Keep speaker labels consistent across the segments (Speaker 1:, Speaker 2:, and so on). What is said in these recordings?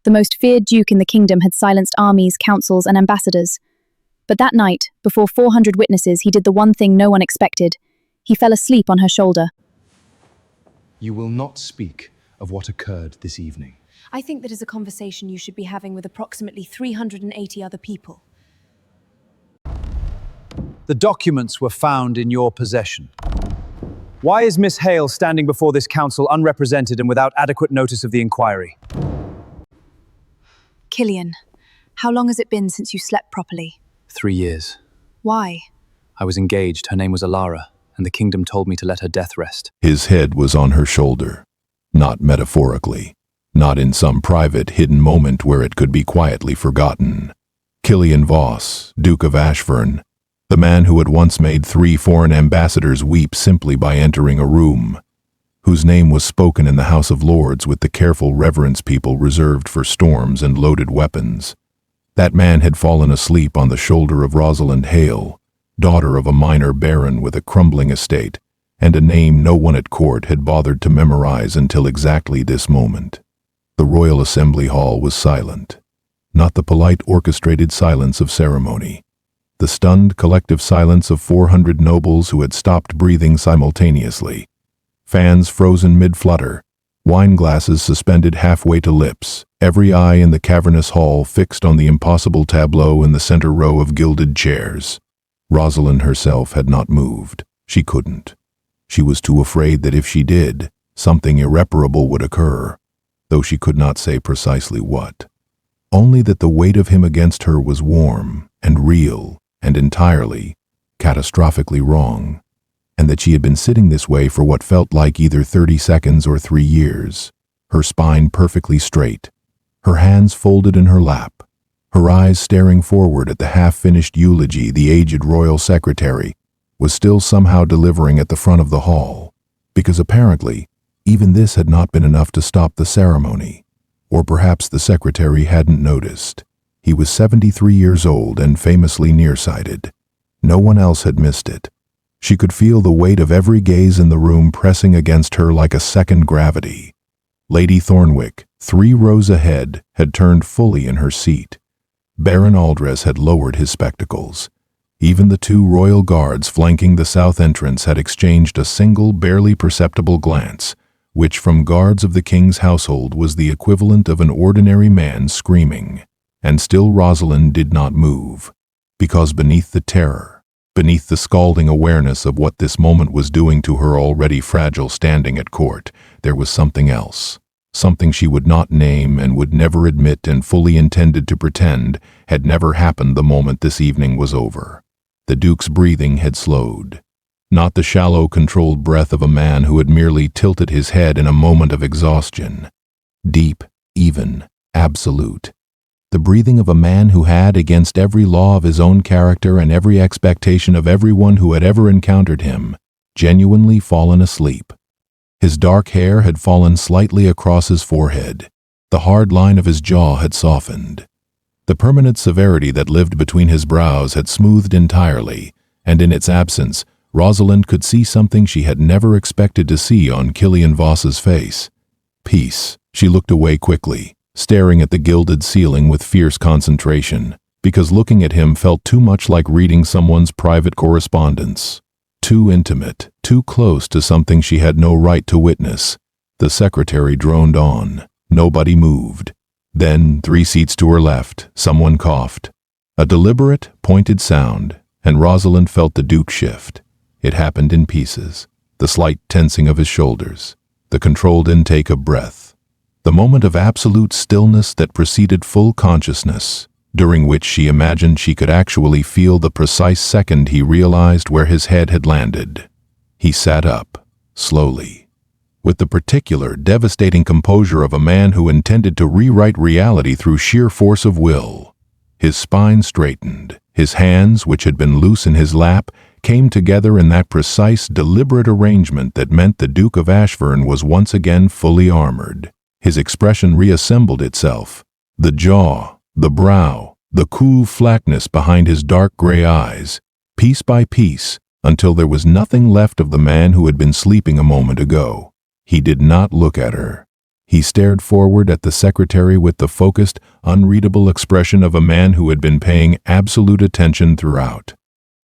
Speaker 1: The most feared duke in the kingdom had silenced armies, councils, and ambassadors. But that night, before 400 witnesses, he did the one thing no one expected. He fell asleep on her shoulder.
Speaker 2: You will not speak of what occurred this evening.
Speaker 3: I think that is a conversation you should be having with approximately 380 other people.
Speaker 4: The documents were found in your possession. Why is Miss Hale standing before this council unrepresented and without adequate notice of the inquiry?
Speaker 1: Killian, how long has it been since you slept properly?
Speaker 4: 3 years.
Speaker 1: Why?
Speaker 4: I was engaged, her name was Alara, and the kingdom told me to let her death rest.
Speaker 5: His head was on her shoulder, not metaphorically, not in some private, hidden moment where it could be quietly forgotten. Killian Voss, Duke of Ashverne, the man who had once made 3 foreign ambassadors weep simply by entering a room, whose name was spoken in the House of Lords with the careful reverence people reserved for storms and loaded weapons. That man had fallen asleep on the shoulder of Rosalind Hale, daughter of a minor baron with a crumbling estate, and a name no one at court had bothered to memorize until exactly this moment. The Royal Assembly Hall was silent, not the polite orchestrated silence of ceremony, the stunned collective silence of 400 nobles who had stopped breathing simultaneously, fans frozen mid-flutter, wine glasses suspended halfway to lips, every eye in the cavernous hall fixed on the impossible tableau in the center row of gilded chairs. Rosalind herself had not moved. She couldn't. She was too afraid that if she did, something irreparable would occur, though she could not say precisely what. Only that the weight of him against her was warm and real and entirely, catastrophically wrong, and that she had been sitting this way for what felt like either 30 seconds or 3 years, her spine perfectly straight, her hands folded in her lap, her eyes staring forward at the half-finished eulogy the aged royal secretary was still somehow delivering at the front of the hall, because apparently even this had not been enough to stop the ceremony. Or perhaps the secretary hadn't noticed. He was 73 years old and famously nearsighted. No one else had missed it. She could feel the weight of every gaze in the room pressing against her like a second gravity. Lady Thornwick, 3 rows ahead, had turned fully in her seat. Baron Aldres had lowered his spectacles. Even the 2 royal guards flanking the south entrance had exchanged a single, barely perceptible glance, which from guards of the king's household was the equivalent of an ordinary man screaming. And still Rosalind did not move, because beneath the terror, beneath the scalding awareness of what this moment was doing to her already fragile standing at court, there was something else, something she would not name and would never admit and fully intended to pretend had never happened the moment this evening was over. The Duke's breathing had slowed. Not the shallow, controlled breath of a man who had merely tilted his head in a moment of exhaustion. Deep, even, absolute. The breathing of a man who had, against every law of his own character and every expectation of everyone who had ever encountered him, genuinely fallen asleep. His dark hair had fallen slightly across his forehead. The hard line of his jaw had softened. The permanent severity that lived between his brows had smoothed entirely, and in its absence, Rosalind could see something she had never expected to see on Killian Voss's face. Peace. She looked away quickly, staring at the gilded ceiling with fierce concentration, because looking at him felt too much like reading someone's private correspondence. Too intimate, too close to something she had no right to witness. The secretary droned on. Nobody moved. Then, 3 seats to her left, someone coughed. A deliberate, pointed sound, and Rosalind felt the Duke shift. It happened in pieces. The slight tensing of his shoulders, the controlled intake of breath, the moment of absolute stillness that preceded full consciousness, during which she imagined she could actually feel the precise second he realized where his head had landed. He sat up, slowly, with the particular, devastating composure of a man who intended to rewrite reality through sheer force of will. His spine straightened. His hands, which had been loose in his lap, came together in that precise, deliberate arrangement that meant the Duke of Ashverne was once again fully armored. His expression reassembled itself. The jaw, the brow, the cool flatness behind his dark gray eyes, piece by piece, until there was nothing left of the man who had been sleeping a moment ago. He did not look at her. He stared forward at the secretary with the focused, unreadable expression of a man who had been paying absolute attention throughout.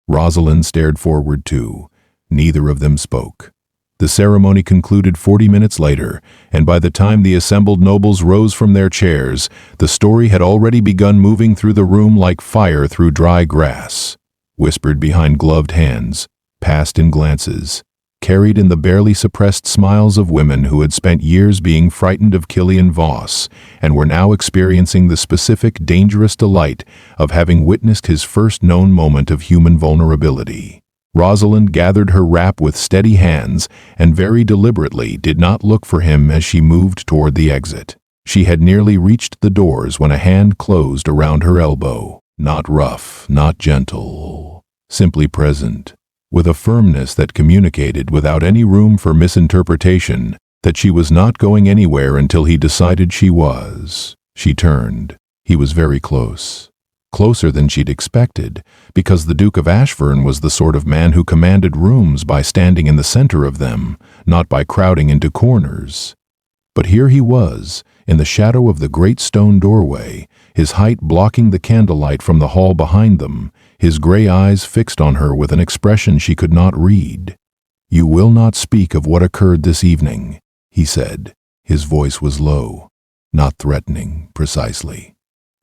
Speaker 5: Rosalind stared forward too. Neither of them spoke. The ceremony concluded 40 minutes later, and by the time the assembled nobles rose from their chairs, the story had already begun moving through the room like fire through dry grass. Whispered behind gloved hands, passed in glances, carried in the barely suppressed smiles of women who had spent years being frightened of Killian Voss and were now experiencing the specific, dangerous delight of having witnessed his first known moment of human vulnerability. Rosalind gathered her wrap with steady hands and very deliberately did not look for him as she moved toward the exit. She had nearly reached the doors when a hand closed around her elbow. Not rough, not gentle, simply present, with a firmness that communicated without any room for misinterpretation that she was not going anywhere until he decided she was. She turned. He was very close. Closer than she'd expected, because the Duke of Ashverne was the sort of man who commanded rooms by standing in the center of them, not by crowding into corners. But here he was, in the shadow of the great stone doorway, his height blocking the candlelight from the hall behind them, his gray eyes fixed on her with an expression she could not read. "You will not speak of what occurred this evening," he said. His voice was low, not threatening, precisely,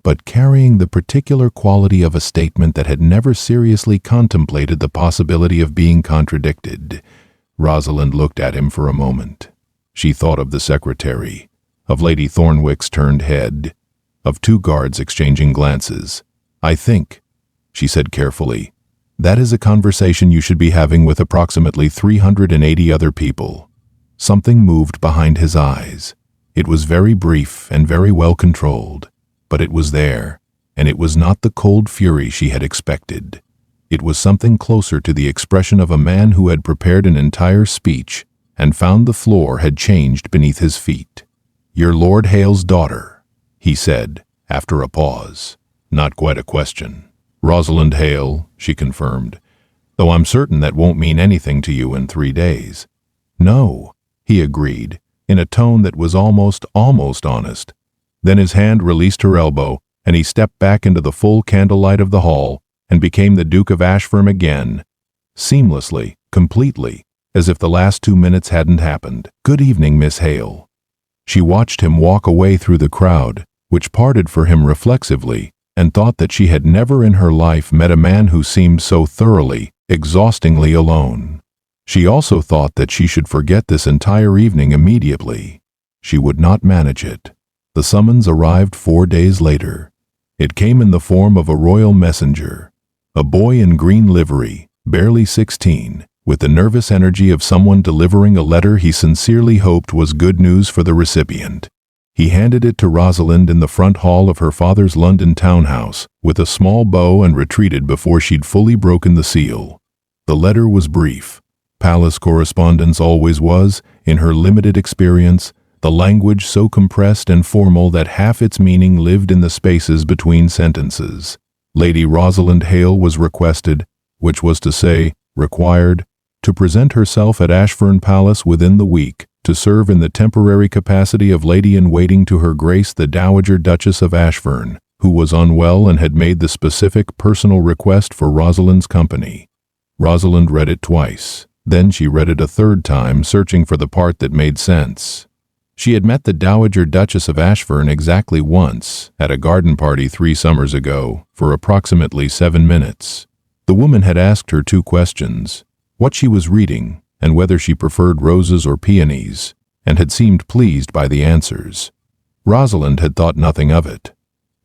Speaker 5: but carrying the particular quality of a statement that had never seriously contemplated the possibility of being contradicted. Rosalind looked at him for a moment. She thought of the secretary, of Lady Thornwick's turned head, of two guards exchanging glances. "I think," she said carefully, "that is a conversation you should be having with approximately 380 other people." Something moved behind his eyes. It was very brief and very well controlled. But it was there, and it was not the cold fury she had expected. It was something closer to the expression of a man who had prepared an entire speech and found the floor had changed beneath his feet. "You're Lord Hale's daughter," he said, after a pause. Not quite a question. "Rosalind Hale," she confirmed, "though I'm certain that won't mean anything to you in 3 days." "No," he agreed, in a tone that was almost honest. Then his hand released her elbow, and he stepped back into the full candlelight of the hall and became the Duke of Ashverne again, seamlessly, completely, as if the last 2 minutes hadn't happened. "Good evening, Miss Hale." She watched him walk away through the crowd, which parted for him reflexively, and thought that she had never in her life met a man who seemed so thoroughly, exhaustingly alone. She also thought that she should forget this entire evening immediately. She would not manage it. The summons arrived 4 days later. It came in the form of a royal messenger, a boy in green livery, barely 16, with the nervous energy of someone delivering a letter he sincerely hoped was good news for the recipient. He handed it to Rosalind in the front hall of her father's London townhouse, with a small bow, and retreated before she'd fully broken the seal. The letter was brief. Palace correspondence always was, in her limited experience, the language so compressed and formal that half its meaning lived in the spaces between sentences. Lady Rosalind Hale was requested, which was to say, required, to present herself at Ashverne Palace within the week, to serve in the temporary capacity of lady-in-waiting to Her Grace the Dowager Duchess of Ashverne, who was unwell and had made the specific personal request for Rosalind's company. Rosalind read it twice. Then she read it a third time, searching for the part that made sense. She had met the Dowager Duchess of Ashverne exactly once, at a garden party 3 summers ago, for approximately 7 minutes. The woman had asked her 2 questions, what she was reading, and whether she preferred roses or peonies, and had seemed pleased by the answers. Rosalind had thought nothing of it.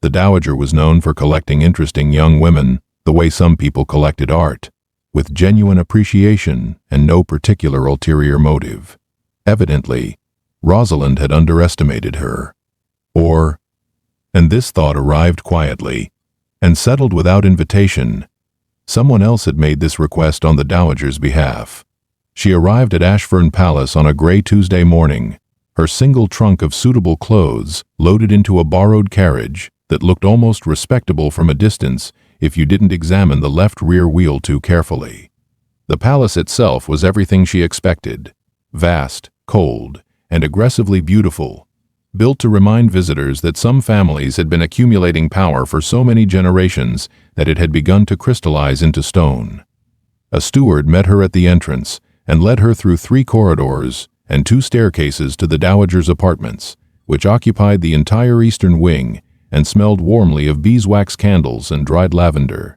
Speaker 5: The Dowager was known for collecting interesting young women, the way some people collected art, with genuine appreciation and no particular ulterior motive. Evidently, Rosalind had underestimated her. And this thought arrived quietly, and settled without invitation. Someone else had made this request on the Dowager's behalf. She arrived at Ashverne Palace on a gray Tuesday morning, her single trunk of suitable clothes loaded into a borrowed carriage that looked almost respectable from a distance if you didn't examine the left rear wheel too carefully. The palace itself was everything she expected, vast, cold, and aggressively beautiful, built to remind visitors that some families had been accumulating power for so many generations that it had begun to crystallize into stone. A steward met her at the entrance and led her through 3 corridors and 2 staircases to the dowager's apartments, which occupied the entire eastern wing and smelled warmly of beeswax candles and dried lavender.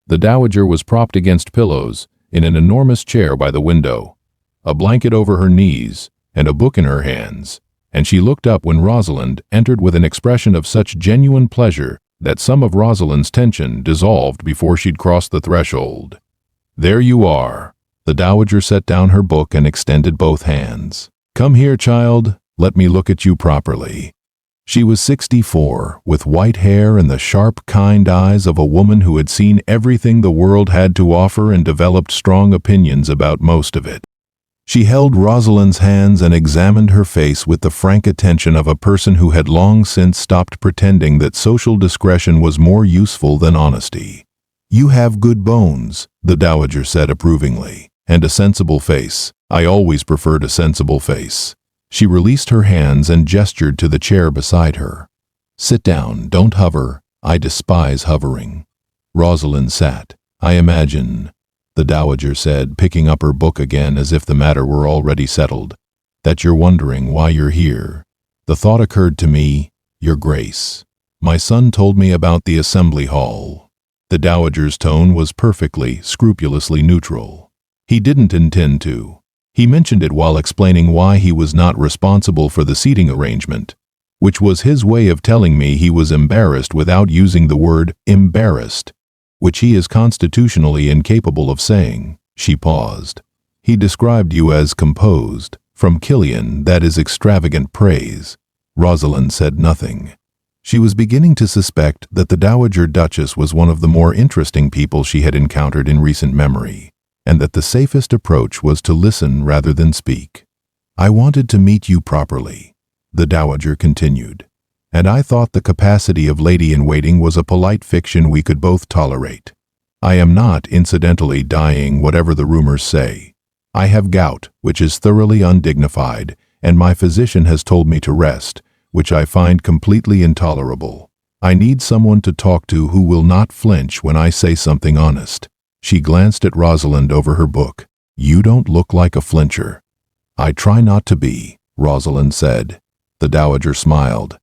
Speaker 5: The dowager was propped against pillows in an enormous chair by the window, a blanket over her knees and a book in her hands, and she looked up when Rosalind entered with an expression of such genuine pleasure that some of Rosalind's tension dissolved before she'd crossed the threshold. "There you are." The dowager set down her book and extended both hands. "Come here, child. Let me look at you properly." She was 64, with white hair and the sharp, kind eyes of a woman who had seen everything the world had to offer and developed strong opinions about most of it. She held Rosalind's hands and examined her face with the frank attention of a person who had long since stopped pretending that social discretion was more useful than honesty. "You have good bones," the dowager said approvingly, "and a sensible face. I always preferred a sensible face." She released her hands and gestured to the chair beside her. "Sit down, don't hover. I despise hovering." Rosalind sat. "I imagine," the dowager said, picking up her book again as if the matter were already settled, "that you're wondering why you're here. The thought occurred to me, Your Grace. My son told me about the assembly hall." The dowager's tone was perfectly, scrupulously neutral. "He didn't intend to. He mentioned it while explaining why he was not responsible for the seating arrangement, which was his way of telling me he was embarrassed without using the word embarrassed, which he is constitutionally incapable of saying." She paused. "He described you as composed. From Killian, that is extravagant praise." Rosalind said nothing. She was beginning to suspect that the Dowager Duchess was one of the more interesting people she had encountered in recent memory, and that the safest approach was to listen rather than speak. "I wanted to meet you properly," the Dowager continued, "and I thought the capacity of lady-in-waiting was a polite fiction we could both tolerate. I am not, incidentally, dying, whatever the rumors say. I have gout, which is thoroughly undignified, and my physician has told me to rest, which I find completely intolerable. I need someone to talk to who will not flinch when I say something honest." She glanced at Rosalind over her book. "You don't look like a flincher." "I try not to be," Rosalind said. The Dowager smiled.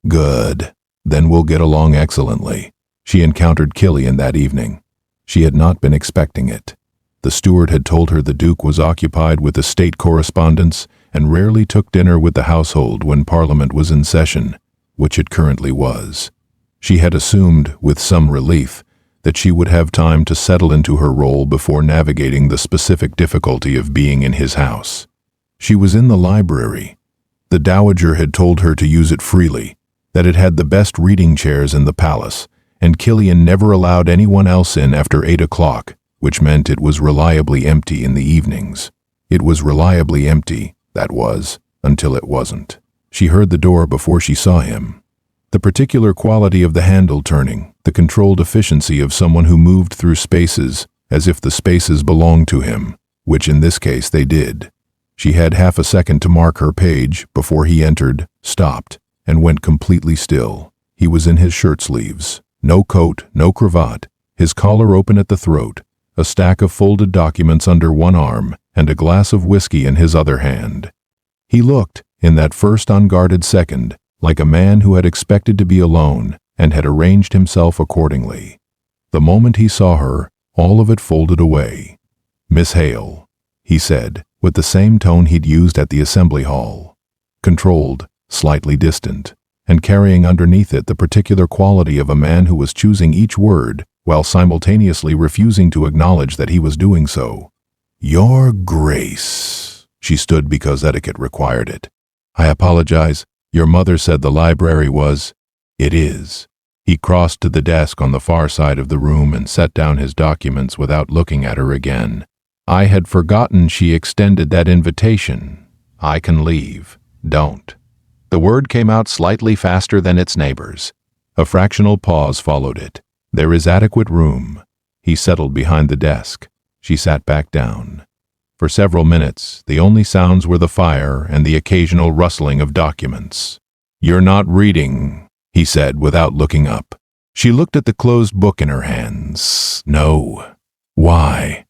Speaker 5: "Good. Then we'll get along excellently." She encountered Killian that evening. She had not been expecting it. The steward had told her the Duke was occupied with the state correspondence and rarely took dinner with the household when Parliament was in session, which it currently was. She had assumed, with some relief, that she would have time to settle into her role before navigating the specific difficulty of being in his house. She was in the library. The Dowager had told her to use it freely, that it had the best reading chairs in the palace, and Killian never allowed anyone else in after 8 o'clock, which meant it was reliably empty in the evenings. It was reliably empty, that was, until it wasn't. She heard the door before she saw him. The particular quality of the handle turning, the controlled efficiency of someone who moved through spaces as if the spaces belonged to him, which in this case they did. She had half a second to mark her page before he entered, stopped, and went completely still. He was in his shirt sleeves, no coat, no cravat, his collar open at the throat, a stack of folded documents under one arm, and a glass of whiskey in his other hand. He looked, in that first unguarded second, like a man who had expected to be alone and had arranged himself accordingly. The moment he saw her, all of it folded away. "Miss Hale," he said, with the same tone he'd used at the assembly hall. Controlled, slightly distant, and carrying underneath it the particular quality of a man who was choosing each word while simultaneously refusing to acknowledge that he was doing so. "Your Grace." She stood because etiquette required it. "I apologize. Your mother said the library was—" "It is." He crossed to the desk on the far side of the room and set down his documents without looking at her again. "I had forgotten she extended that invitation. I can leave. Don't." The word came out slightly faster than its neighbors. A fractional pause followed it. "There is adequate room." He settled behind the desk. She sat back down. For several minutes, the only sounds were the fire and the occasional rustling of documents. "You're not reading," he said without looking up. She looked at the closed book in her hands. "No." "Why?"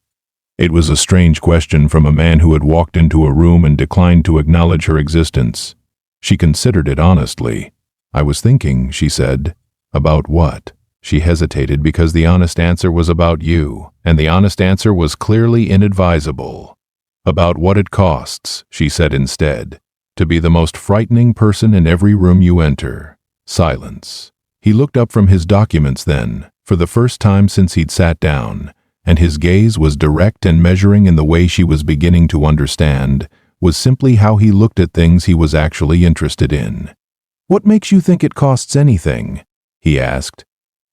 Speaker 5: It was a strange question from a man who had walked into a room and declined to acknowledge her existence. She considered it honestly. "I was thinking," she said. "About what?" She hesitated because the honest answer was about you, and the honest answer was clearly inadvisable. "About what it costs," she said instead, "to be the most frightening person in every room you enter." Silence. He looked up from his documents then, for the first time since he'd sat down, and his gaze was direct and measuring in the way she was beginning to understand, was simply how he looked at things he was actually interested in. "What makes you think it costs anything?" he asked.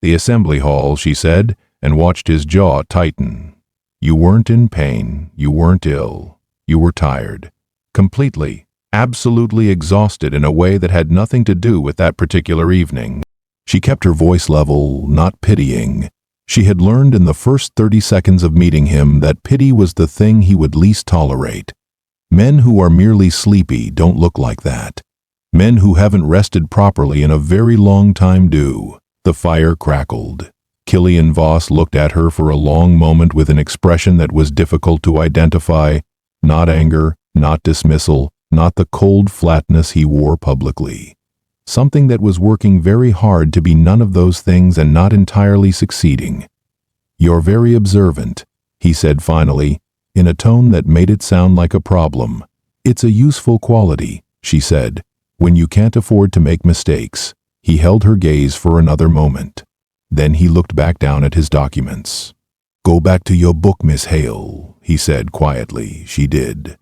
Speaker 5: "The assembly hall," she said, and watched his jaw tighten. "You weren't in pain, you weren't ill, you were tired. Completely, absolutely exhausted in a way that had nothing to do with that particular evening." She kept her voice level, not pitying. She had learned in the first 30 seconds of meeting him that pity was the thing he would least tolerate. Men who are merely sleepy don't look like that. Men who haven't rested properly in a very long time do. The fire crackled. Killian Voss looked at her for a long moment with an expression that was difficult to identify. Not anger, not dismissal, not the cold flatness he wore publicly. Something that was working very hard to be none of those things and not entirely succeeding. "You're very observant," he said finally, in a tone that made it sound like a problem. "It's a useful quality," she said, "when you can't afford to make mistakes." He held her gaze for another moment. Then he looked back down at his documents. "Go back to your book, Miss Hale," he said quietly. She did.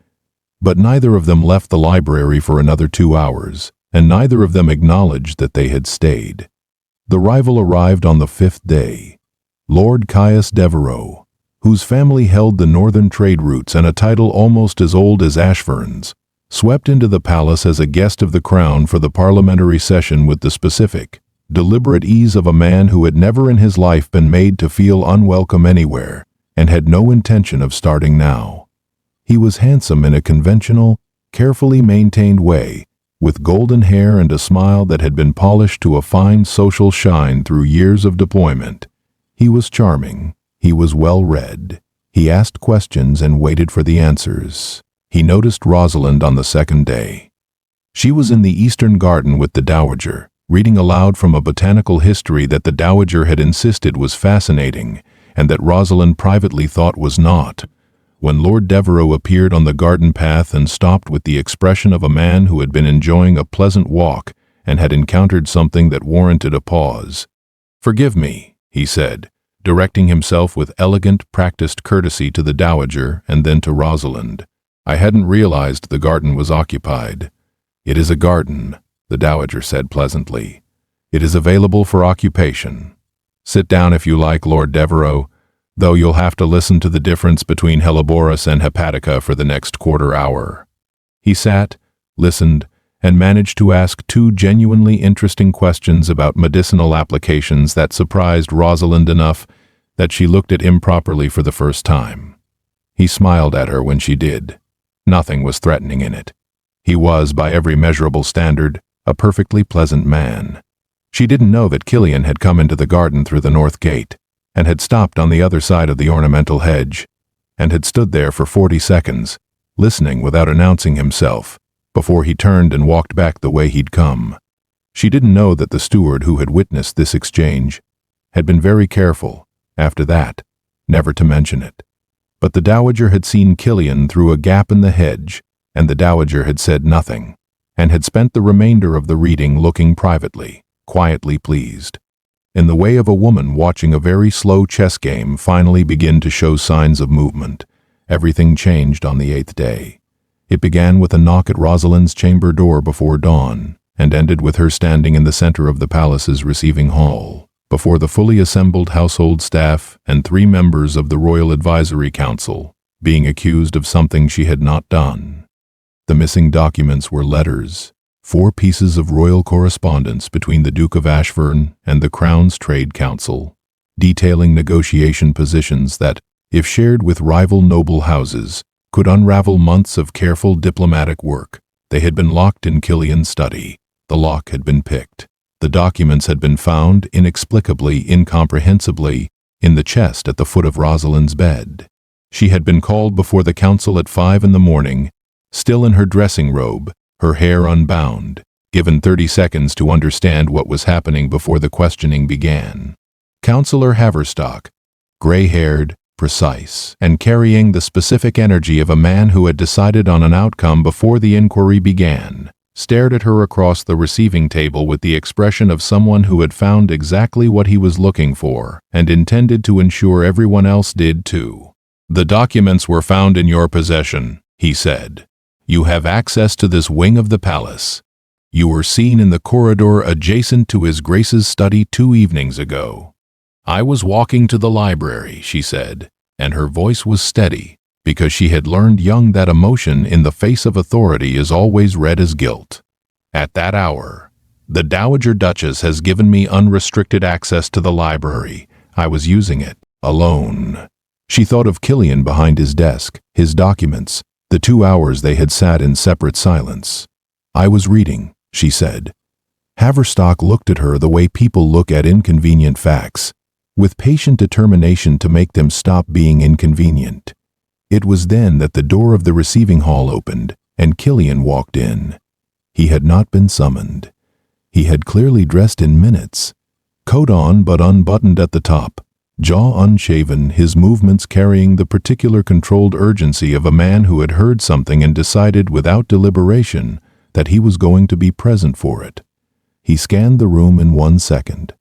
Speaker 5: But neither of them left the library for another 2 hours, and neither of them acknowledged that they had stayed. The rival arrived on the 5th day. Lord Caius Devereux, whose family held the northern trade routes and a title almost as old as Ashverne's, swept into the palace as a guest of the crown for the parliamentary session with the specific, deliberate ease of a man who had never in his life been made to feel unwelcome anywhere, and had no intention of starting now. He was handsome in a conventional, carefully maintained way, with golden hair and a smile that had been polished to a fine social shine through years of deployment. He was charming. He was well-read. He asked questions and waited for the answers. He noticed Rosalind on the 2nd day. She was in the eastern garden with the Dowager, reading aloud from a botanical history that the Dowager had insisted was fascinating, and that Rosalind privately thought was not. When Lord Devereux appeared on the garden path and stopped with the expression of a man who had been enjoying a pleasant walk and had encountered something that warranted a pause. "Forgive me," he said, directing himself with elegant, practiced courtesy to the Dowager and then to Rosalind. "I hadn't realized the garden was occupied." "It is a garden," the Dowager said pleasantly. "It is available for occupation. Sit down if you like, Lord Devereux, though you'll have to listen to the difference between Helleborus and Hepatica for the next quarter hour." He sat, listened, and managed to ask 2 genuinely interesting questions about medicinal applications that surprised Rosalind enough that she looked at him properly for the first time. He smiled at her when she did. Nothing was threatening in it. He was, by every measurable standard, a perfectly pleasant man. She didn't know that Killian had come into the garden through the north gate, and had stopped on the other side of the ornamental hedge, and had stood there for 40 seconds, listening without announcing himself, before he turned and walked back the way he'd come. She didn't know that the steward who had witnessed this exchange had been very careful, after that, never to mention it. But the Dowager had seen Killian through a gap in the hedge, and the Dowager had said nothing, and had spent the remainder of the reading looking privately, quietly pleased. In the way of a woman watching a very slow chess game finally begin to show signs of movement, everything changed on the 8th day. It began with a knock at Rosalind's chamber door before dawn, and ended with her standing in the center of the palace's receiving hall, before the fully assembled household staff and 3 members of the Royal Advisory Council, being accused of something she had not done. The missing documents were letters, 4 pieces of royal correspondence between the Duke of Ashverne and the Crown's Trade Council, detailing negotiation positions that, if shared with rival noble houses, could unravel months of careful diplomatic work. They had been locked in Killian's study, The lock had been picked. The documents had been found, inexplicably, incomprehensibly, in the chest at the foot of Rosalind's bed. She had been called before the council at 5 in the morning, still in her dressing robe, her hair unbound, given 30 seconds to understand what was happening before the questioning began. Councillor Haverstock, gray-haired, precise, and carrying the specific energy of a man who had decided on an outcome before the inquiry began, stared at her across the receiving table with the expression of someone who had found exactly what he was looking for and intended to ensure everyone else did too. "The documents were found in your possession," he said. "You have access to this wing of the palace. You were seen in the corridor adjacent to His Grace's study 2 evenings ago." "I was walking to the library," she said, and her voice was steady, because she had learned young that emotion in the face of authority is always read as guilt. "At that hour, the Dowager Duchess has given me unrestricted access to the library. I was using it, alone." She thought of Killian behind his desk, his documents, the 2 hours they had sat in separate silence. "I was reading," she said. Haverstock looked at her the way people look at inconvenient facts, with patient determination to make them stop being inconvenient. It was then that the door of the receiving hall opened, and Killian walked in. He had not been summoned. He had clearly dressed in minutes. Coat on but unbuttoned at the top, jaw unshaven, his movements carrying the particular controlled urgency of a man who had heard something and decided without deliberation that he was going to be present for it. He scanned the room in 1 second.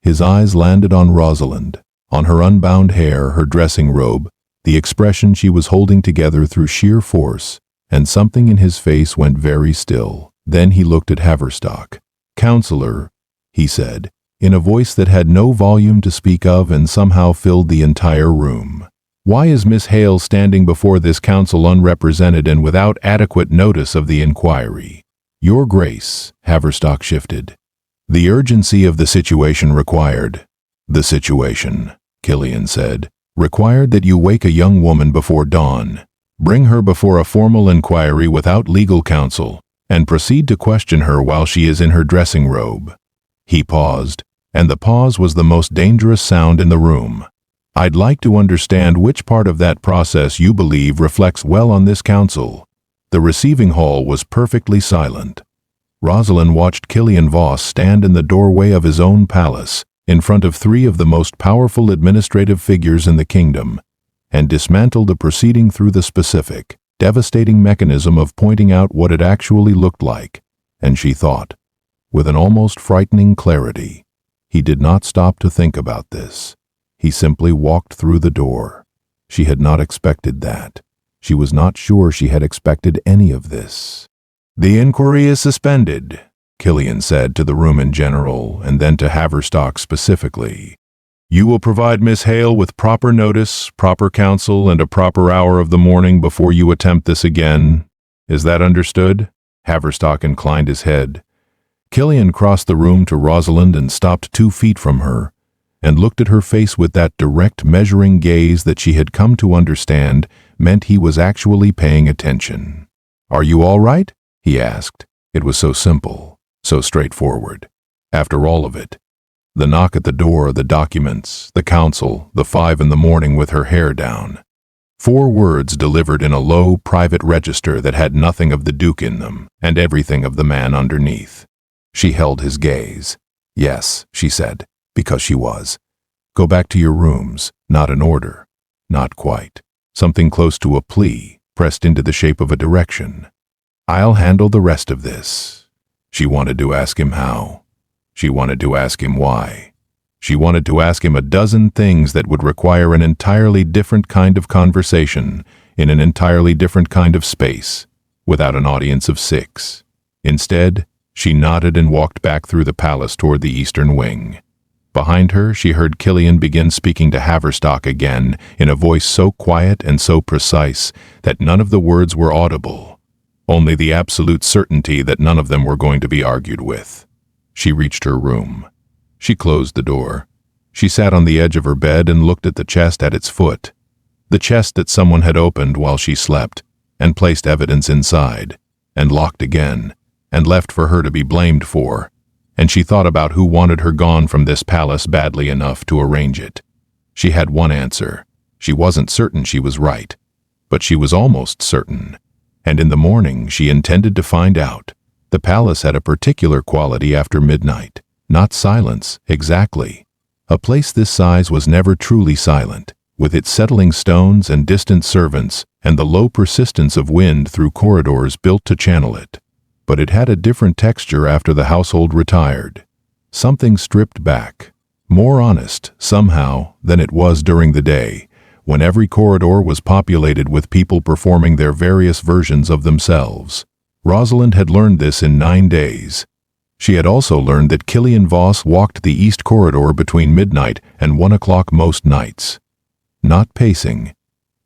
Speaker 5: His eyes landed on Rosalind, on her unbound hair, her dressing robe, the expression she was holding together through sheer force, and something in his face went very still. Then he looked at Haverstock. "Counselor," he said, in a voice that had no volume to speak of and somehow filled the entire room. "Why is Miss Hale standing before this council unrepresented and without adequate notice of the inquiry?" "Your Grace," Haverstock shifted. "The urgency of the situation required." "The situation," Killian said, "required that you wake a young woman before dawn, bring her before a formal inquiry without legal counsel, and proceed to question her while she is in her dressing robe." He paused, and the pause was the most dangerous sound in the room. "I'd like to understand which part of that process you believe reflects well on this council." The receiving hall was perfectly silent. Rosalind watched Killian Voss stand in the doorway of his own palace, in front of 3 of the most powerful administrative figures in the kingdom, and dismantle the proceeding through the specific, devastating mechanism of pointing out what it actually looked like. And she thought, with an almost frightening clarity, he did not stop to think about this. He simply walked through the door. She had not expected that. She was not sure she had expected any of this. "The inquiry is suspended," Killian said to the room in general, and then to Haverstock specifically. "You will provide Miss Hale with proper notice, proper counsel, and a proper hour of the morning before you attempt this again. Is that understood?" Haverstock inclined his head. Killian crossed the room to Rosalind and stopped 2 feet from her, and looked at her face with that direct, measuring gaze that she had come to understand meant he was actually paying attention. "Are you all right?" he asked. It was so simple, so straightforward. After all of it, the knock at the door, the documents, the council, the 5 in the morning with her hair down. 4 words delivered in a low, private register that had nothing of the Duke in them, and everything of the man underneath. She held his gaze. "Yes," she said, because she was. "Go back to your rooms." Not an order. Not quite. Something close to a plea, pressed into the shape of a direction. "I'll handle the rest of this." She wanted to ask him how. She wanted to ask him why. She wanted to ask him a dozen things that would require an entirely different kind of conversation, in an entirely different kind of space, without an audience of 6. Instead, she nodded and walked back through the palace toward the eastern wing. Behind her, she heard Killian begin speaking to Haverstock again, in a voice so quiet and so precise that none of the words were audible, only the absolute certainty that none of them were going to be argued with. She reached her room. She closed the door. She sat on the edge of her bed and looked at the chest at its foot, the chest that someone had opened while she slept, and placed evidence inside, and locked again, and left for her to be blamed for, and she thought about who wanted her gone from this palace badly enough to arrange it. She had one answer. She wasn't certain she was right, but she was almost certain, and in the morning she intended to find out. The palace had a particular quality after midnight, not silence, exactly. A place this size was never truly silent, with its settling stones and distant servants and the low persistence of wind through corridors built to channel it. But it had a different texture after the household retired. Something stripped back, more honest, somehow, than it was during the day, when every corridor was populated with people performing their various versions of themselves. Rosalind had learned this in 9 days. She had also learned that Killian Voss walked the east corridor between midnight and 1 o'clock most nights. Not pacing.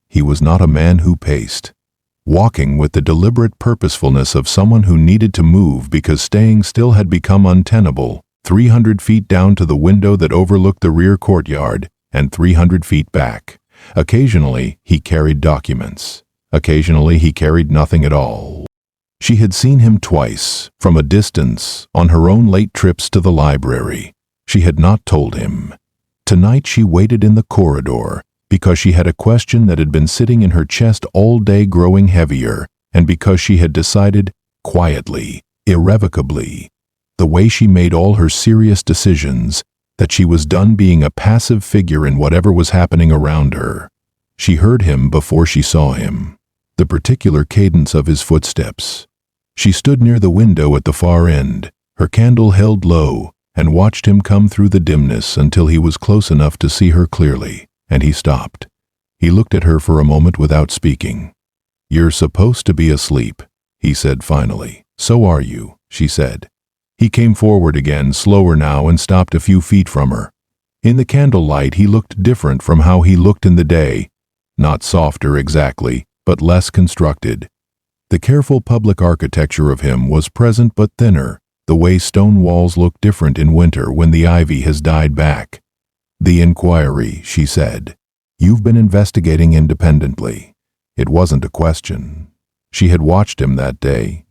Speaker 5: He was not a man who paced. Walking with the deliberate purposefulness of someone who needed to move because staying still had become untenable, 300 feet down to the window that overlooked the rear courtyard, and 300 feet back. Occasionally, he carried documents. Occasionally, he carried nothing at all. She had seen him twice, from a distance, on her own late trips to the library. She had not told him. Tonight she waited in the corridor, because she had a question that had been sitting in her chest all day growing heavier, and because she had decided, quietly, irrevocably, the way she made all her serious decisions, that she was done being a passive figure in whatever was happening around her. She heard him before she saw him, the particular cadence of his footsteps. She stood near the window at the far end, her candle held low, and watched him come through the dimness until he was close enough to see her clearly, and he stopped. He looked at her for a moment without speaking. "You're supposed to be asleep," he said finally. "So are you," she said. He came forward again, slower now, and stopped a few feet from her. In the candlelight he looked different from how he looked in the day. Not softer exactly, but less constructed. The careful public architecture of him was present but thinner, the way stone walls look different in winter when the ivy has died back. "The inquiry," she said. "You've been investigating independently." It wasn't a question. She had watched him that day.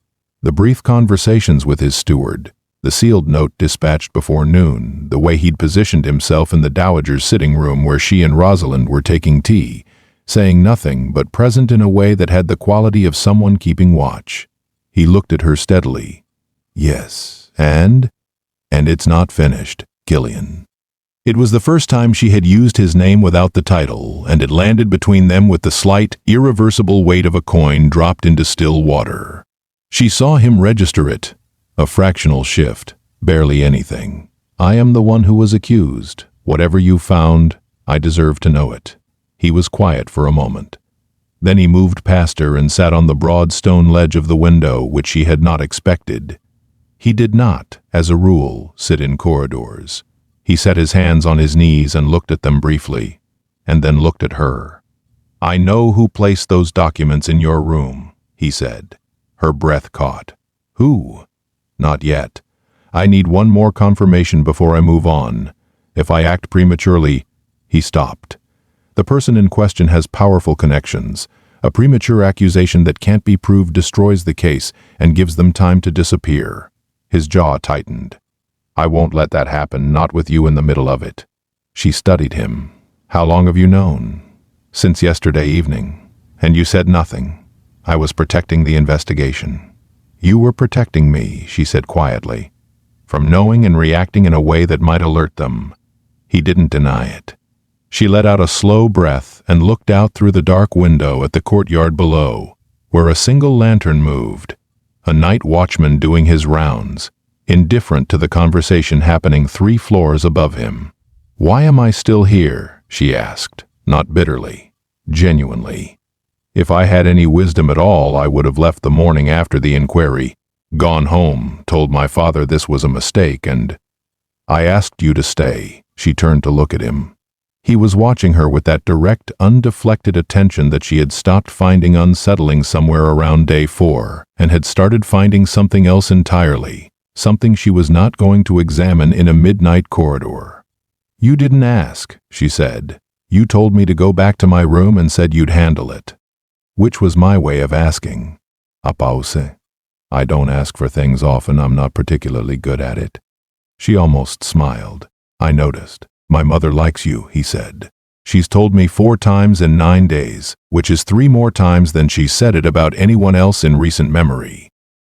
Speaker 5: The brief conversations with his steward, the sealed note dispatched before noon, the way he'd positioned himself in the dowager's sitting room where she and Rosalind were taking tea, saying nothing but present in a way that had the quality of someone keeping watch. He looked at her steadily. "Yes, and it's not finished, Killian." It was the first time she had used his name without the title, and it landed between them with the slight, irreversible weight of a coin dropped into still water. She saw him register it. A fractional shift, barely anything. "I am the one who was accused. Whatever you found, I deserve to know it." He was quiet for a moment. Then he moved past her and sat on the broad stone ledge of the window, which she had not expected. He did not, as a rule, sit in corridors. He set his hands on his knees and looked at them briefly, and then looked at her. "I know who placed those documents in your room," he said. Her breath caught. "Who?" "Not yet. I need one more confirmation before I move on. If I act prematurely—" He stopped. "The person in question has powerful connections. A premature accusation that can't be proved destroys the case and gives them time to disappear." His jaw tightened. "I won't let that happen, not with you in the middle of it." She studied him. "How long have you known?" "Since yesterday evening. And you said nothing." "I was protecting the investigation." "You were protecting me," she said quietly, "from knowing and reacting in a way that might alert them." He didn't deny it. She let out a slow breath and looked out through the dark window at the courtyard below, where a single lantern moved, a night watchman doing his rounds, indifferent to the conversation happening 3 floors above him. "Why am I still here?" she asked, not bitterly, genuinely. "If I had any wisdom at all, I would have left the morning after the inquiry, gone home, told my father this was a mistake, and—" "I asked you to stay." She turned to look at him. He was watching her with that direct, undeflected attention that she had stopped finding unsettling somewhere around day 4, and had started finding something else entirely, something she was not going to examine in a midnight corridor. "You didn't ask," she said. "You told me to go back to my room and said you'd handle it." Which was my way of asking. A pause. I don't ask for things often. I'm not particularly good at it. She almost smiled. I noticed. My mother likes you, he said. She's told me 4 times in 9 days, which is 3 more times than she said it about anyone else in recent memory.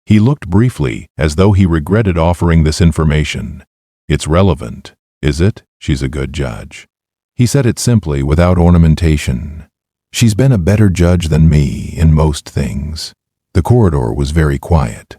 Speaker 5: He looked briefly, as though he regretted offering this information. It's relevant, is it? She's a good judge. He said it simply, without ornamentation. She's been a better judge than me in most things. The corridor was very quiet.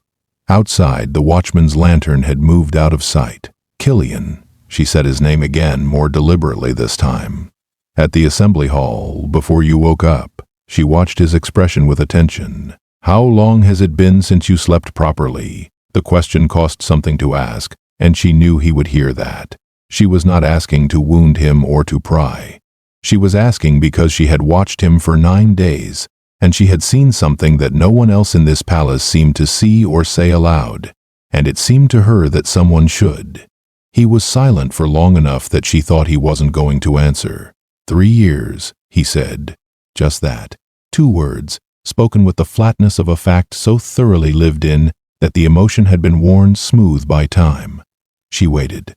Speaker 5: Outside, the watchman's lantern had moved out of sight. Killian, she said his name again, more deliberately this time. At the assembly hall, before you woke up, she watched his expression with attention. How long has it been since you slept properly? The question cost something to ask, and she knew he would hear that. She was not asking to wound him or to pry. She was asking because she had watched him for 9 days, and she had seen something that no one else in this palace seemed to see or say aloud, and it seemed to her that someone should. He was silent for long enough that she thought he wasn't going to answer. 3 years, he said. Just that. 2 words, spoken with the flatness of a fact so thoroughly lived in that the emotion had been worn smooth by time. She waited.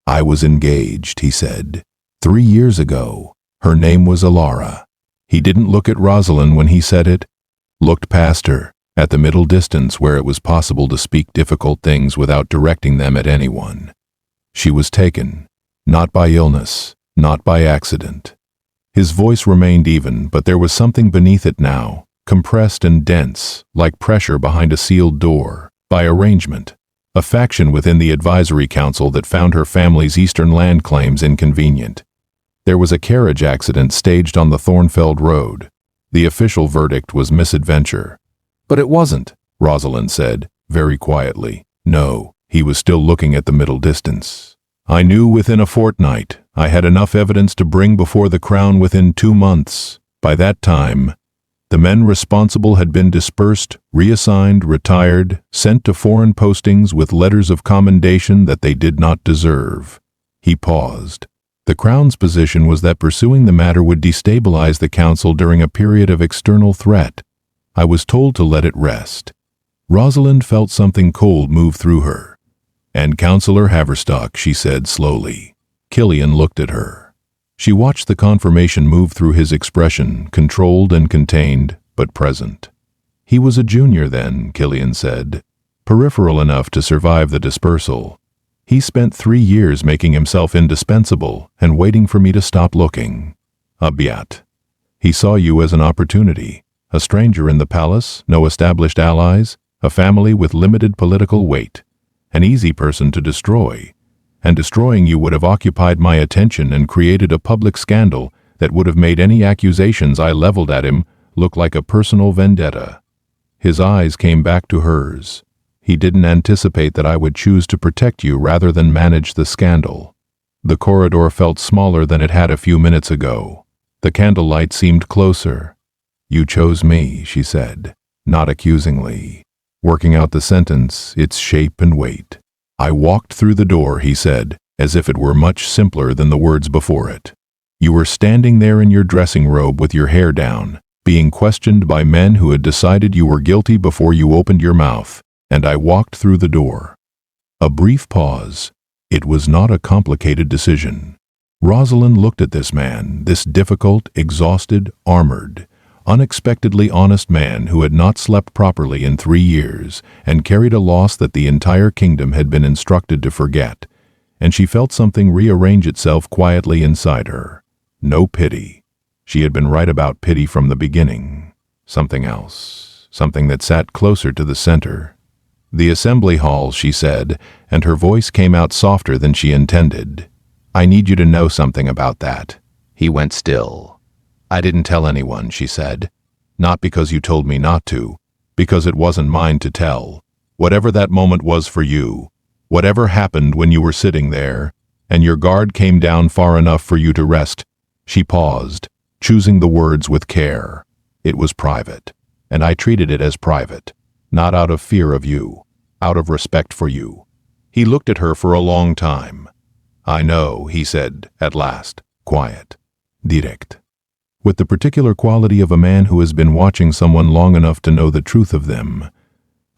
Speaker 5: I was engaged, he said. 3 years ago. Her name was Alara. He didn't look at Rosalind when he said it. Looked past her, at the middle distance where it was possible to speak difficult things without directing them at anyone. She was taken, not by illness, not by accident. His voice remained even, but there was something beneath it now, compressed and dense, like pressure behind a sealed door, by arrangement. A faction within the advisory council that found her family's eastern land claims inconvenient. There was a carriage accident staged on the Thornfeld Road. The official verdict was misadventure. But it wasn't, Rosalind said, very quietly. No, he was still looking at the middle distance. I knew within a fortnight. I had enough evidence to bring before the Crown within 2 months. By that time, the men responsible had been dispersed, reassigned, retired, sent to foreign postings with letters of commendation that they did not deserve. He paused. The Crown's position was that pursuing the matter would destabilize the Council during a period of external threat. I was told to let it rest. Rosalind felt something cold move through her. And Councillor Haverstock, she said slowly. Killian looked at her. She watched the confirmation move through his expression, controlled and contained, but present. He was a junior then, Killian said, peripheral enough to survive the dispersal. He spent 3 years making himself indispensable and waiting for me to stop looking. Abiat. He saw you as an opportunity, a stranger in the palace, no established allies, a family with limited political weight, an easy person to destroy. And destroying you would have occupied my attention and created a public scandal that would have made any accusations I leveled at him look like a personal vendetta. His eyes came back to hers. He didn't anticipate that I would choose to protect you rather than manage the scandal. The corridor felt smaller than it had a few minutes ago. The candlelight seemed closer. You chose me, she said, not accusingly, working out the sentence, its shape and weight. I walked through the door, he said, as if it were much simpler than the words before it. You were standing there in your dressing robe with your hair down, being questioned by men who had decided you were guilty before you opened your mouth. And I walked through the door. A brief pause. It was not a complicated decision. Rosalind looked at this man, this difficult, exhausted, armored, unexpectedly honest man who had not slept properly in 3 years and carried a loss that the entire kingdom had been instructed to forget, and she felt something rearrange itself quietly inside her. No pity. She had been right about pity from the beginning. Something else. Something that sat closer to the center. The assembly hall, she said, and her voice came out softer than she intended. I need you to know something about that. He went still. I didn't tell anyone, she said. Not because you told me not to, because it wasn't mine to tell. Whatever that moment was for you, whatever happened when you were sitting there, and your guard came down far enough for you to rest, she paused, choosing the words with care. It was private, and I treated it as private. Not out of fear of you, out of respect for you. He looked at her for a long time. I know, he said, at last, quiet, direct. With the particular quality of a man who has been watching someone long enough to know the truth of them.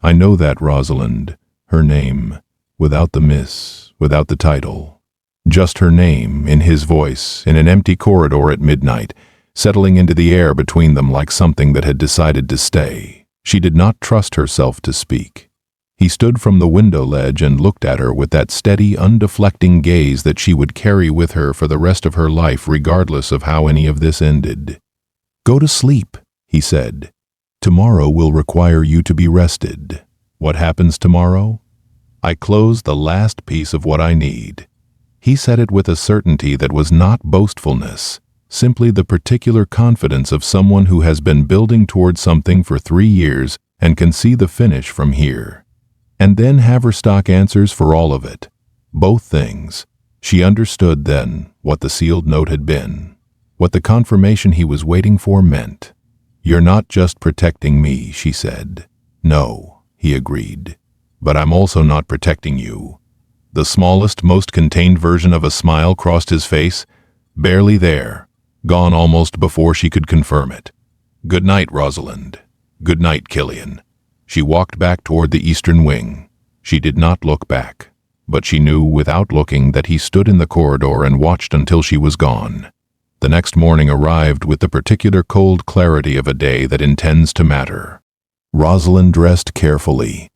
Speaker 5: I know that, Rosalind. Her name, without the miss, without the title. Just her name, in his voice, in an empty corridor at midnight, settling into the air between them like something that had decided to stay. She did not trust herself to speak. He stood from the window ledge and looked at her with that steady, undeflecting gaze that she would carry with her for the rest of her life regardless of how any of this ended. "Go to sleep," he said. "Tomorrow will require you to be rested." What happens tomorrow? I close the last piece of what I need. He said it with a certainty that was not boastfulness, simply the particular confidence of someone who has been building toward something for 3 years and can see the finish from here. And then Haverstock answers for all of it. Both things. She understood then what the sealed note had been, what the confirmation he was waiting for meant. "You're not just protecting me," she said. "No," he agreed. "But I'm also not protecting you." The smallest, most contained version of a smile crossed his face, barely there, gone almost before she could confirm it. "Good night, Rosalind. Good night, Killian." She walked back toward the eastern wing. She did not look back, but she knew without looking that he stood in the corridor and watched until she was gone. The next morning arrived with the particular cold clarity of a day that intends to matter. Rosalind dressed carefully,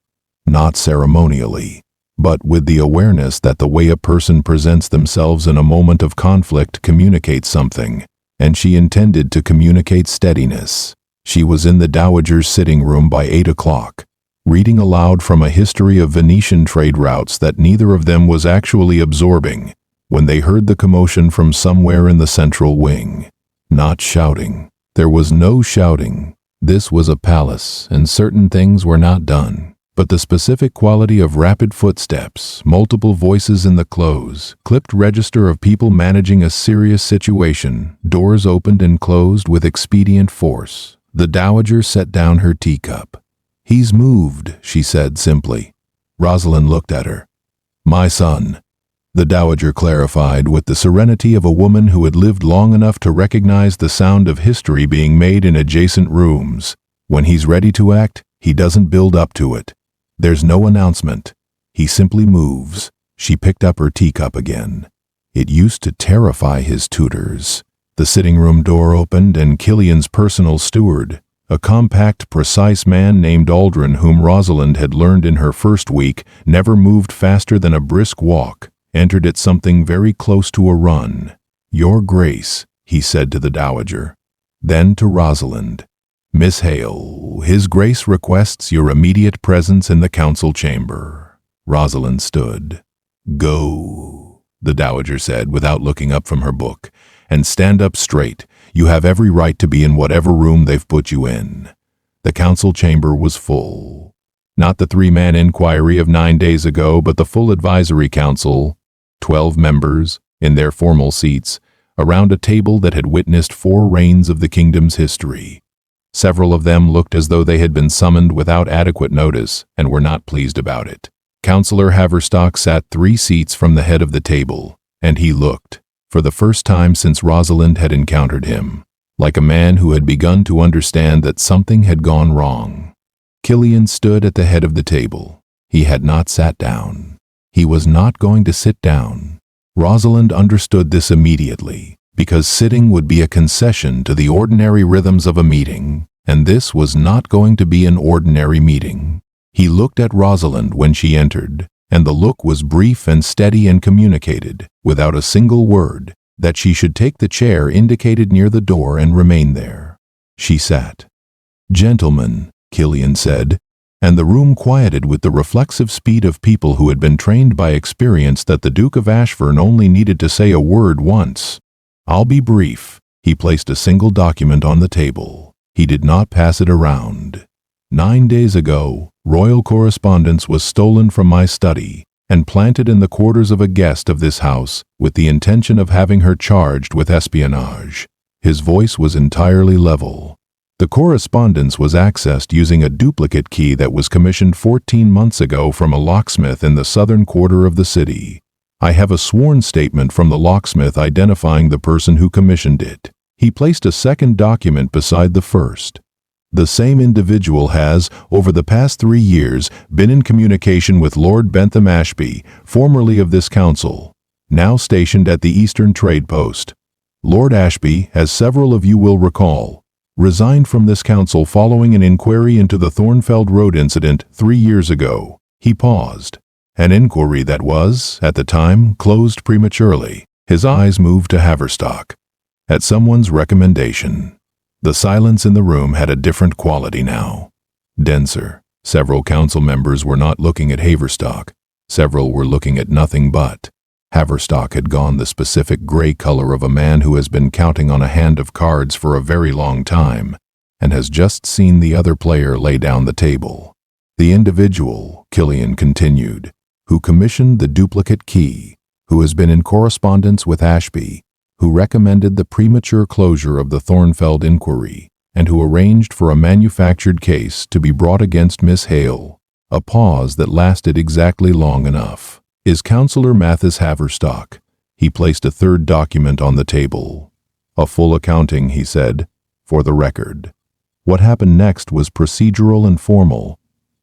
Speaker 5: not ceremonially, but with the awareness that the way a person presents themselves in a moment of conflict communicates something, and she intended to communicate steadiness. She was in the Dowager's sitting room by 8 o'clock, reading aloud from a history of Venetian trade routes that neither of them was actually absorbing, when they heard the commotion from somewhere in the central wing. Not shouting. There was no shouting. This was a palace, and certain things were not done. But the specific quality of rapid footsteps, multiple voices in the close, clipped register of people managing a serious situation, doors opened and closed with expedient force. The Dowager set down her teacup. "He's moved," she said simply. Rosalind looked at her. "My son," the Dowager clarified with the serenity of a woman who had lived long enough to recognize the sound of history being made in adjacent rooms. "When he's ready to act, he doesn't build up to it. There's no announcement. He simply moves." She picked up her teacup again. It used to terrify his tutors. The sitting room door opened and Killian's personal steward, a compact, precise man named Aldrin whom Rosalind had learned in her first week never moved faster than a brisk walk, entered at something very close to a run. "Your Grace," he said to the Dowager. Then to Rosalind. "Miss Hale, His Grace requests your immediate presence in the council chamber." Rosalind stood. "Go," the Dowager said without looking up from her book, "and stand up straight. You have every right to be in whatever room they've put you in." The council chamber was full. Not the 3-man inquiry of 9 days ago, but the full advisory council, 12 members, in their formal seats, around a table that had witnessed 4 reigns of the kingdom's history. Several of them looked as though they had been summoned without adequate notice and were not pleased about it. Councillor Haverstock sat 3 seats from the head of the table, and he looked, for the first time since Rosalind had encountered him, like a man who had begun to understand that something had gone wrong. Killian stood at the head of the table. He had not sat down. He was not going to sit down. Rosalind understood this immediately, because sitting would be a concession to the ordinary rhythms of a meeting, and this was not going to be an ordinary meeting. He looked at Rosalind when she entered, and the look was brief and steady and communicated, without a single word, that she should take the chair indicated near the door and remain there. She sat. "Gentlemen," Killian said, and the room quieted with the reflexive speed of people who had been trained by experience that the Duke of Ashverne only needed to say a word once. "I'll be brief." He placed a single document on the table. He did not pass it around. 9 days ago, royal correspondence was stolen from my study and planted in the quarters of a guest of this house with the intention of having her charged with espionage. His voice was entirely level. The correspondence was accessed using a duplicate key that was commissioned 14 months ago from a locksmith in the southern quarter of the city. I have a sworn statement from the locksmith identifying the person who commissioned it. He placed a second document beside the first. The same individual has, over the past 3 years, been in communication with Lord Bentham Ashby, formerly of this council, now stationed at the Eastern Trade Post. Lord Ashby, as several of you will recall, resigned from this council following an inquiry into the Thornfeld Road incident 3 years ago. He paused. An inquiry that was, at the time, closed prematurely. His eyes moved to Haverstock. At someone's recommendation. The silence in the room had a different quality now. Denser. Several council members were not looking at Haverstock. Several were looking at nothing but. Haverstock had gone the specific gray color of a man who has been counting on a hand of cards for a very long time, and has just seen the other player lay down the table. The individual, Killian continued, who commissioned the duplicate key, who has been in correspondence with Ashby, who recommended the premature closure of the Thornfeld inquiry, and who arranged for a manufactured case to be brought against Miss Hale, a pause that lasted exactly long enough, is Councillor Mathis Haverstock. He placed a third document on the table. A full accounting, he said, for the record. What happened next was procedural and formal,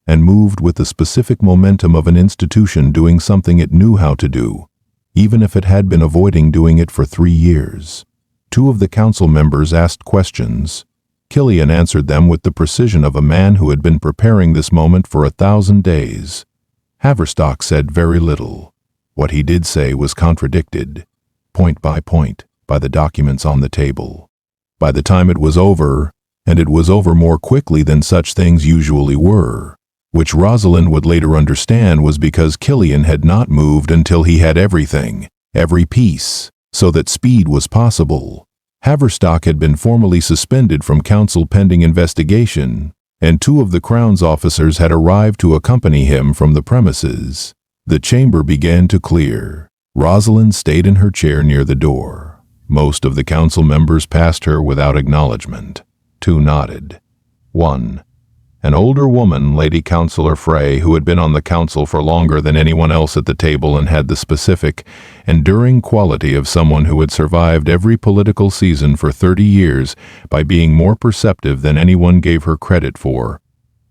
Speaker 5: and moved with the specific momentum of an institution doing something it knew how to do, even if it had been avoiding doing it for 3 years. 2 of the council members asked questions. Killian answered them with the precision of a man who had been preparing this moment for 1,000 days. Haverstock said very little. What he did say was contradicted, point, by the documents on the table. By the time it was over, and it was over more quickly than such things usually were, which Rosalind would later understand was because Killian had not moved until he had everything, every piece, so that speed was possible. Haverstock had been formally suspended from council pending investigation, and 2 of the Crown's officers had arrived to accompany him from the premises. The chamber began to clear. Rosalind stayed in her chair near the door. Most of the council members passed her without acknowledgement. 2 nodded. 1. An older woman, Lady Councillor Frey, who had been on the council for longer than anyone else at the table and had the specific, enduring quality of someone who had survived every political season for 30 years by being more perceptive than anyone gave her credit for,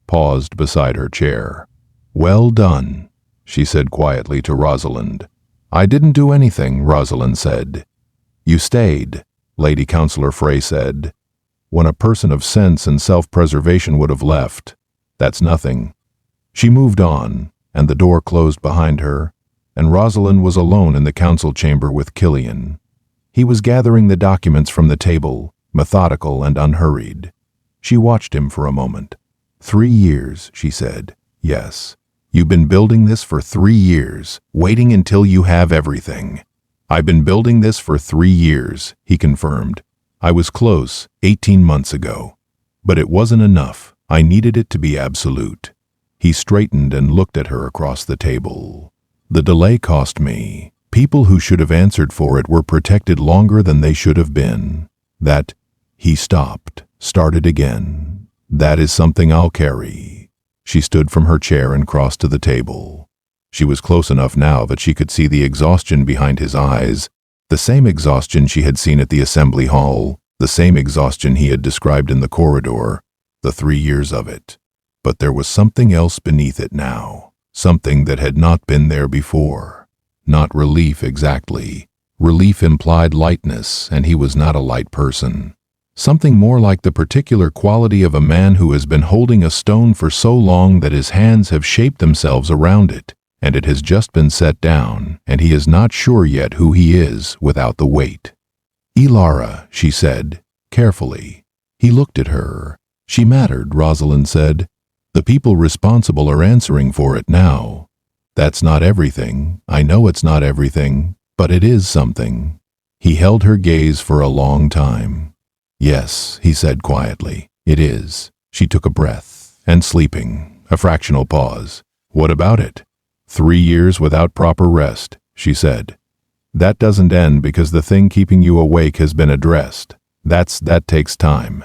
Speaker 5: paused beside her chair. "Well done," she said quietly to Rosalind. "I didn't do anything," Rosalind said. "You stayed," Lady Councillor Frey said. "When a person of sense and self-preservation would have left, that's nothing." She moved on, and the door closed behind her, and Rosalind was alone in the council chamber with Killian. He was gathering the documents from the table, methodical and unhurried. She watched him for a moment. 3 years, she said. "Yes. You've been building this for 3 years, waiting until you have everything." "I've been building this for 3 years, he confirmed. "I was close 18 months ago. But it wasn't enough. I needed it to be absolute." He straightened and looked at her across the table. "The delay cost me. People who should have answered for it were protected longer than they should have been. That," he stopped, started again. "That is something I'll carry." She stood from her chair and crossed to the table. She was close enough now that she could see the exhaustion behind his eyes, the same exhaustion she had seen at the assembly hall, the same exhaustion he had described in the corridor, the 3 years of it. But there was something else beneath it now, something that had not been there before. Not relief exactly. Relief implied lightness, and he was not a light person. Something more like the particular quality of a man who has been holding a stone for so long that his hands have shaped themselves around it, and it has just been set down, and he is not sure yet who he is without the weight. "Ilara," she said, carefully. He looked at her. "She mattered," Rosalind said. "The people responsible are answering for it now. That's not everything. I know it's not everything, but it is something." He held her gaze for a long time. "Yes," he said quietly, "it is." She took a breath, and sleeping, a fractional pause. "What about it?" 3 years without proper rest, she said. "That doesn't end because the thing keeping you awake has been addressed. That takes time.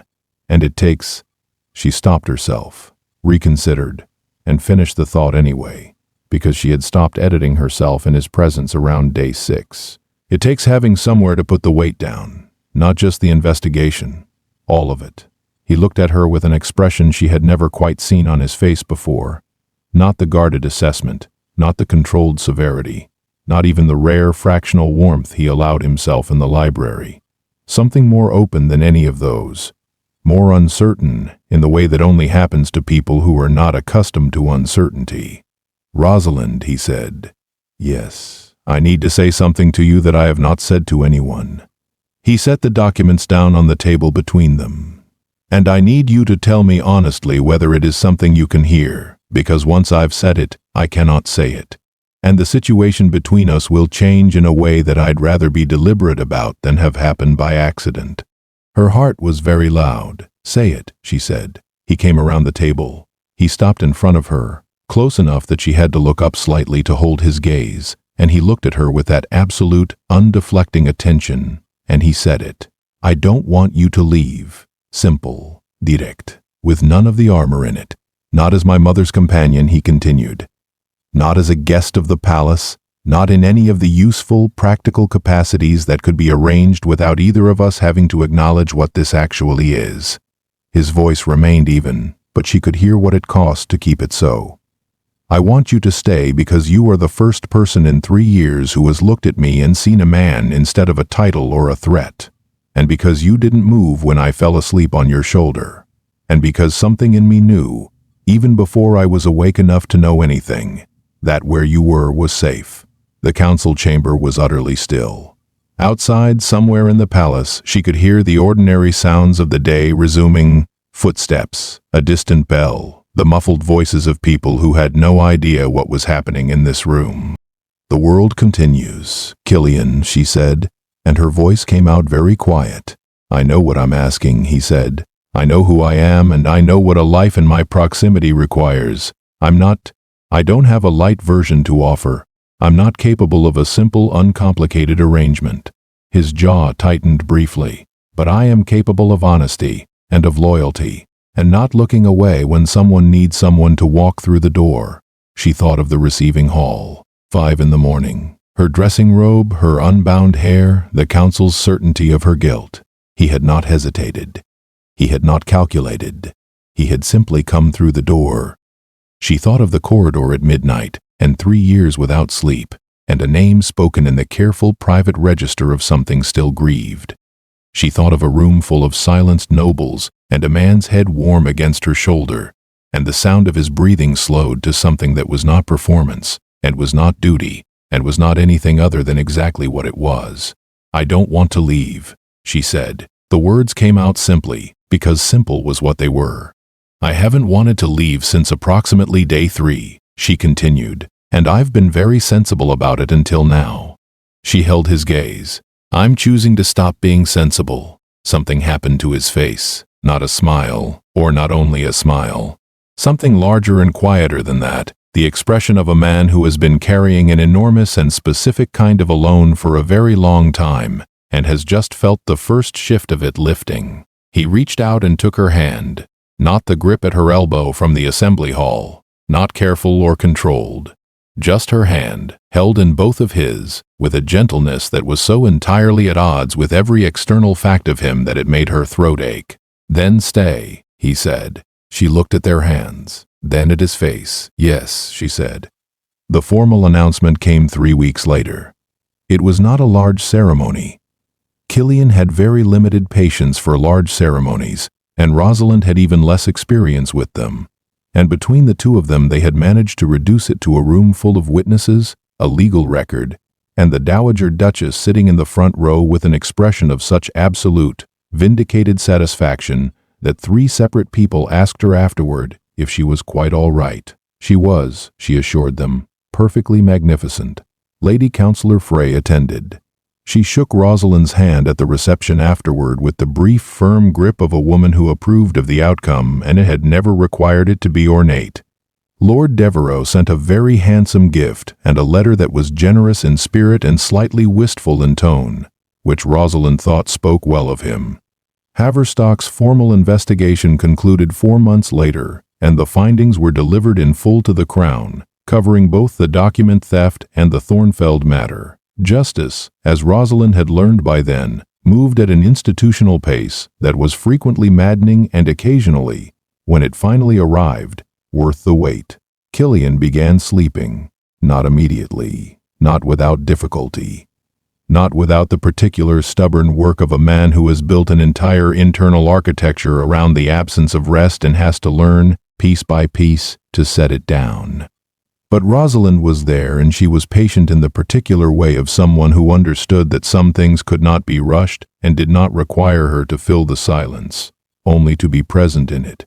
Speaker 5: And it takes..." She stopped herself, reconsidered, and finished the thought anyway, because she had stopped editing herself in his presence around day 6. "It takes having somewhere to put the weight down, not just the investigation, all of it. He looked at her with an expression she had never quite seen on his face before. Not the guarded assessment, not the controlled severity, not even the rare fractional warmth he allowed himself in the library. Something more open than any of those. More uncertain, in the way that only happens to people who are not accustomed to uncertainty. "Rosalind," he said. "Yes, I need to say something to you that I have not said to anyone." He set the documents down on the table between them. "And I need you to tell me honestly whether it is something you can hear, because once I've said it, I cannot say it. And the situation between us will change in a way that I'd rather be deliberate about than have happened by accident." Her heart was very loud. "Say it," she said. He came around the table. He stopped in front of her, close enough that she had to look up slightly to hold his gaze, and he looked at her with that absolute, undeflecting attention, and he said it. "I don't want you to leave. Simple, direct, with none of the armor in it. Not as my mother's companion," he continued. "Not as a guest of the palace, not in any of the useful, practical capacities that could be arranged without either of us having to acknowledge what this actually is." His voice remained even, but she could hear what it cost to keep it so. "I want you to stay because you are the first person in 3 years who has looked at me and seen a man instead of a title or a threat. And because you didn't move when I fell asleep on your shoulder. And because something in me knew, even before I was awake enough to know anything, that where you were was safe." The council chamber was utterly still. Outside, somewhere in the palace, she could hear the ordinary sounds of the day resuming: footsteps, a distant bell, the muffled voices of people who had no idea what was happening in this room. "The world continues, Killian," she said, and her voice came out very quiet. "I know what I'm asking," he said. "I know who I am, and I know what a life in my proximity requires. I don't have a light version to offer. I'm not capable of a simple, uncomplicated arrangement." His jaw tightened briefly. "But I am capable of honesty, and of loyalty, and not looking away when someone needs someone to walk through the door." She thought of the receiving hall. 5 in the morning. Her dressing robe, her unbound hair, the council's certainty of her guilt. He had not hesitated. He had not calculated. He had simply come through the door. She thought of the corridor at midnight, and 3 years without sleep, and a name spoken in the careful private register of something still grieved. She thought of a room full of silenced nobles, and a man's head warm against her shoulder, and the sound of his breathing slowed to something that was not performance, and was not duty, and was not anything other than exactly what it was. "I don't want to leave," she said. The words came out simply, because simple was what they were. "I haven't wanted to leave since approximately day 3, she continued, "and I've been very sensible about it until now." She held his gaze. "I'm choosing to stop being sensible." Something happened to his face. Not a smile, or not only a smile. Something larger and quieter than that. The expression of a man who has been carrying an enormous and specific kind of alone for a very long time, and has just felt the first shift of it lifting. He reached out and took her hand. Not the grip at her elbow from the assembly hall. Not careful or controlled. Just her hand, held in both of his, with a gentleness that was so entirely at odds with every external fact of him that it made her throat ache. "Then stay," he said. She looked at their hands, then at his face. "Yes," she said. The formal announcement came 3 weeks later. It was not a large ceremony. Killian had very limited patience for large ceremonies, and Rosalind had even less experience with them. And between the two of them they had managed to reduce it to a room full of witnesses, a legal record, and the Dowager Duchess sitting in the front row with an expression of such absolute, vindicated satisfaction that 3 separate people asked her afterward if she was quite all right. She was, she assured them, perfectly magnificent. Lady Councillor Frey attended. She shook Rosalind's hand at the reception afterward with the brief, firm grip of a woman who approved of the outcome, and it had never required it to be ornate. Lord Devereux sent a very handsome gift and a letter that was generous in spirit and slightly wistful in tone, which Rosalind thought spoke well of him. Haverstock's formal investigation concluded 4 months later, and the findings were delivered in full to the Crown, covering both the document theft and the Thornfeld matter. Justice, as Rosalind had learned by then, moved at an institutional pace that was frequently maddening and occasionally, when it finally arrived, worth the wait. Killian began sleeping, not immediately, not without difficulty, not without the particular stubborn work of a man who has built an entire internal architecture around the absence of rest and has to learn, piece by piece, to set it down. But Rosalind was there, and she was patient in the particular way of someone who understood that some things could not be rushed and did not require her to fill the silence, only to be present in it.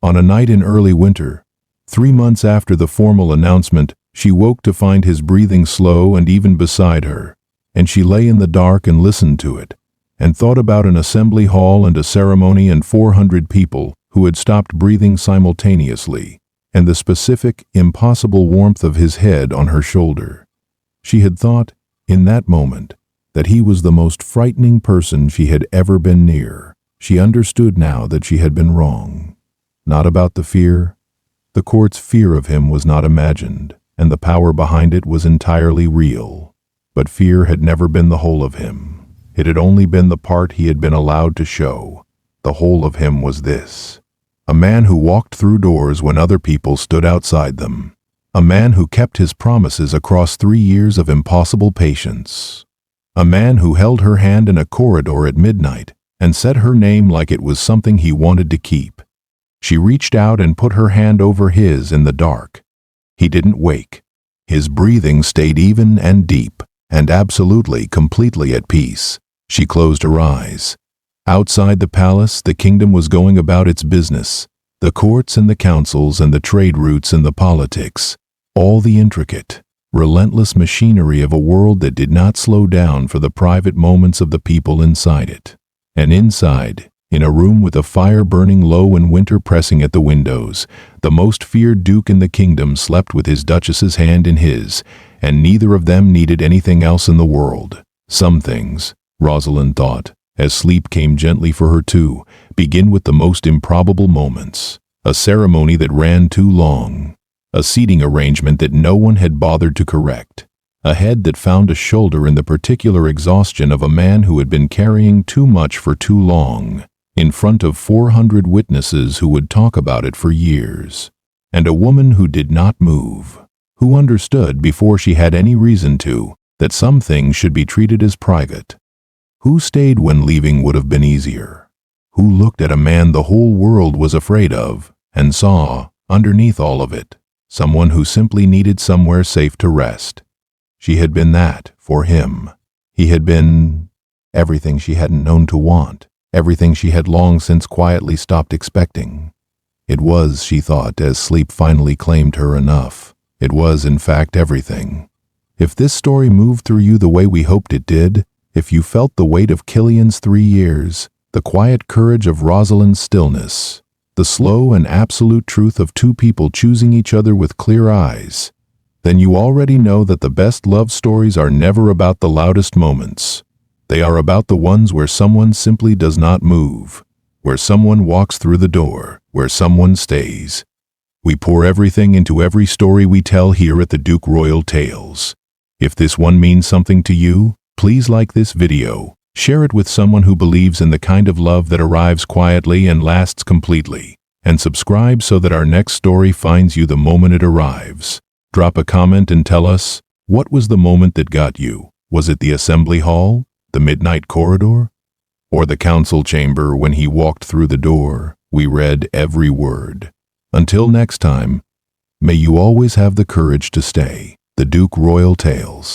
Speaker 5: On a night in early winter, 3 months after the formal announcement, she woke to find his breathing slow and even beside her, and she lay in the dark and listened to it, and thought about an assembly hall and a ceremony and 400 people who had stopped breathing simultaneously, and the specific, impossible warmth of his head on her shoulder. She had thought, in that moment, that he was the most frightening person she had ever been near. She understood now that she had been wrong. Not about the fear. The court's fear of him was not imagined, and the power behind it was entirely real. But fear had never been the whole of him. It had only been the part he had been allowed to show. The whole of him was this: a man who walked through doors when other people stood outside them. A man who kept his promises across 3 years of impossible patience. A man who held her hand in a corridor at midnight and said her name like it was something he wanted to keep. She reached out and put her hand over his in the dark. He didn't wake. His breathing stayed even and deep, and absolutely, completely at peace. She closed her eyes. Outside the palace, the kingdom was going about its business. The courts and the councils and the trade routes and the politics. All the intricate, relentless machinery of a world that did not slow down for the private moments of the people inside it. And inside, in a room with a fire burning low and winter pressing at the windows, the most feared duke in the kingdom slept with his duchess's hand in his, and neither of them needed anything else in the world. Some things, Rosalind thought, as sleep came gently for her too, begin with the most improbable moments. A ceremony that ran too long. A seating arrangement that no one had bothered to correct. A head that found a shoulder in the particular exhaustion of a man who had been carrying too much for too long, in front of 400 witnesses who would talk about it for years. And a woman who did not move, who understood before she had any reason to, that some things should be treated as private. Who stayed when leaving would have been easier. Who looked at a man the whole world was afraid of, and saw, underneath all of it, someone who simply needed somewhere safe to rest. She had been that, for him. He had been everything she hadn't known to want, everything she had long since quietly stopped expecting. It was, she thought, as sleep finally claimed her, enough. It was, in fact, everything. If this story moved through you the way we hoped it did, if you felt the weight of Killian's 3 years, the quiet courage of Rosalind's stillness, the slow and absolute truth of two people choosing each other with clear eyes, then you already know that the best love stories are never about the loudest moments. They are about the ones where someone simply does not move, where someone walks through the door, where someone stays. We pour everything into every story we tell here at the Duke Royal Tales. If this one means something to you, please like this video, share it with someone who believes in the kind of love that arrives quietly and lasts completely, and subscribe so that our next story finds you the moment it arrives. Drop a comment and tell us, what was the moment that got you? Was it the assembly hall, the midnight corridor, or the council chamber when he walked through the door? We read every word. Until next time, may you always have the courage to stay. The Duke Royal Tales.